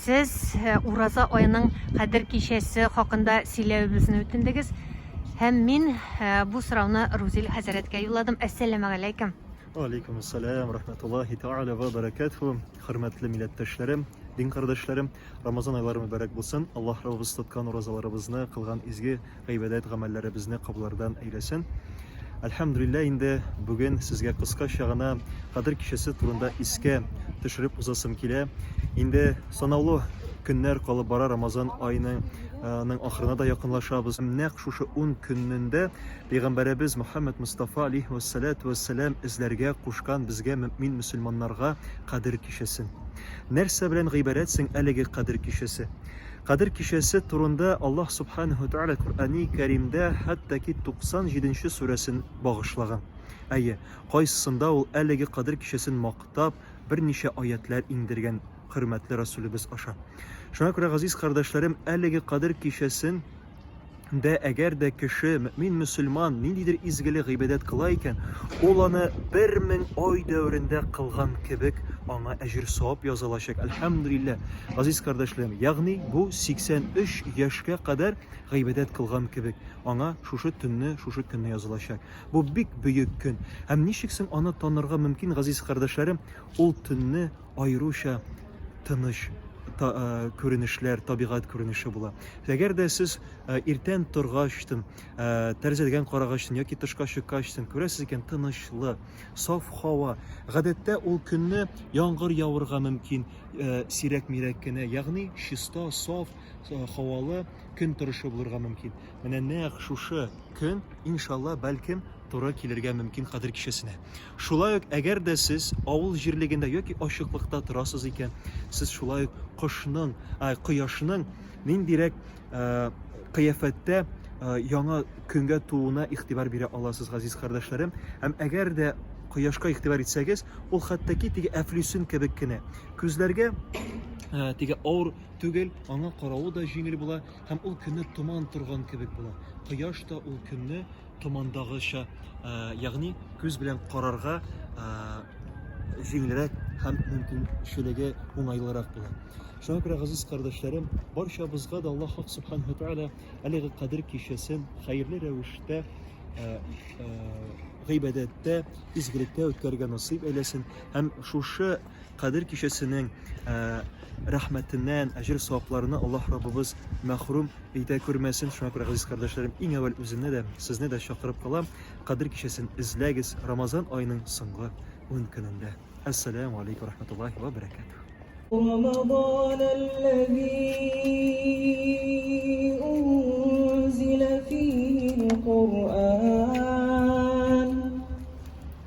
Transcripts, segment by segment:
Siz Ураза ayının Кадир кичәсе хакында сөйләвебезне үтендегез. Һәм мин бу сорауны Рузил хәзрәткә юлладым. Ассаламу алейкум. Aleyküm selam, rahmetullahi teala ve berekatuhu. Hürmetli milletteşlerim, din kardeşlerim, Ramazan ayları mübarek bulsun. Allah Rabbimiz tutkan urazalarımızı, kılgan izgi, gaybedet gamellerimizni kabullardan eylesin. Elhamdülillah indi bugün sizge kıska şağına Kadir kişisi turunda iske düşürüp uzasım kile. İndi sanavlu günler kalıp bara Ramazan ayının ahırına da yakınlaşabız. Nek şuşu 10 gününde Peygamberimiz Muhammed Mustafa aleyhissalatu vesselam izlerge kuşkan bizge mümin Müslümanlarga Kadir kişisin. Nerse bilen gıyberetsin elegi Kadir kişisi. Kadir kişisi turunda Allah Subhanahu Teala Kur'an-ı Kerim'de hatta ki 97. suresini bağışlagan. Әйе, кайсысында ул әлеге Кадир кичәсен мактап, берничә аятьләр индергән хөрмәтле Расулыбыз аша. Шуңа күрә газиз кардәшләрем, әлеге Кадир кичәсен дә әгәр дә кеше, мөмин мөселман ниндидер изгеле гыйбадәт кыла икән, ул аны 1000 ай дәврендә кылган кебек аңа әҗр савап язылачак. Әлхәмдүлилләh. Газиз кардәшләрем, ягъни бу 83 яшькә кадәр гыйбадәт кылган кебек аңа шушы төнне, шушы көнне язылачак. Бу бик бөек көн. Һәм ничек соң аны танырга мөмкин, газиз кардәшләрем? Ул төнне айруша тыныч күренешләр, табигать күренеше була. Әгәр дә сез иртән торгачтын, тәрәзәдән карагачтын яки тышка чыккачтын күрәсез икән тынычлы, саф һава. Гадәттә ул көнне яңгыр явырга мөмкин, сирәк-мирәк кенә, ягъни чиста, саф, һавалы көн торышы булырга мөмкин. Менә нәкъ шушы көн иншалла бәлкем туры килергә мөмкин Кадир кичәсенә. Шулай ук әгәр дә сез авыл җирлегендә яки ачыклыкта торасыз икән, сез шулай ук кышның, кояшның ниндирәк кыяфәттә яңа көнгә тууына игътибар бирә аласыз, газиз кардәшләрем. Һәм әгәр дә кояшка игътибар итсәгез, ул хәттәки теге әфлисүн кебек кенә күзләргә теге ауыр түгел, аңа каравы да җиңел була, һәм ул көнне томан торган кебек була. Кояш та ул көнне томандагыча, ягъни күз белән карарга җиңелрәк һәм мөмкинчелеге уңайлырак була. Шуңа күрә, газиз кардәшләрем, барчабызга да Аллаһ Субханаһу Тәала әлеге Кадир кичәсен хәерле рәвештә, гыйбадәттә, изгелектә үткәргә насыйп әйләсен. Һәм шушы Кадир кичәсенең рәхмәтеннән, әҗр савапларына Аллаһ Раббыбыз мәхрүм итә күрмәсен. Шуңа күрә, газиз кардәшләрем, иң әввәл үземне дә, сезне дә чакырып калам. Кадир кичәсен эзләгез Рамазан аеның соңгы 10 көнендә. Ассаламу алейкум рахматуллахи ва баракатуһ. رمضان الذي أنزل فيه القرآن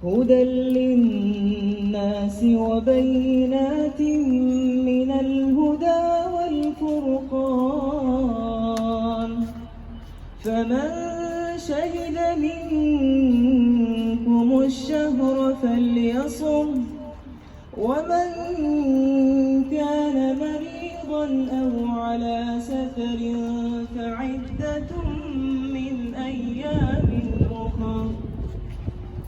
هدى للناس وبينات من الهدى والفرقان فمن شهد منكم الشهر فليصم ومن كان مريضا أو على سفر فعدة من أيام أخر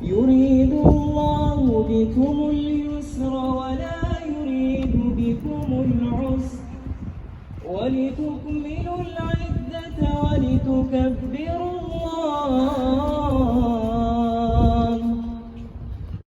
يريد الله بكم اليسر ولا يريد بكم العسر ولتكملوا العدة ولتكبروا الله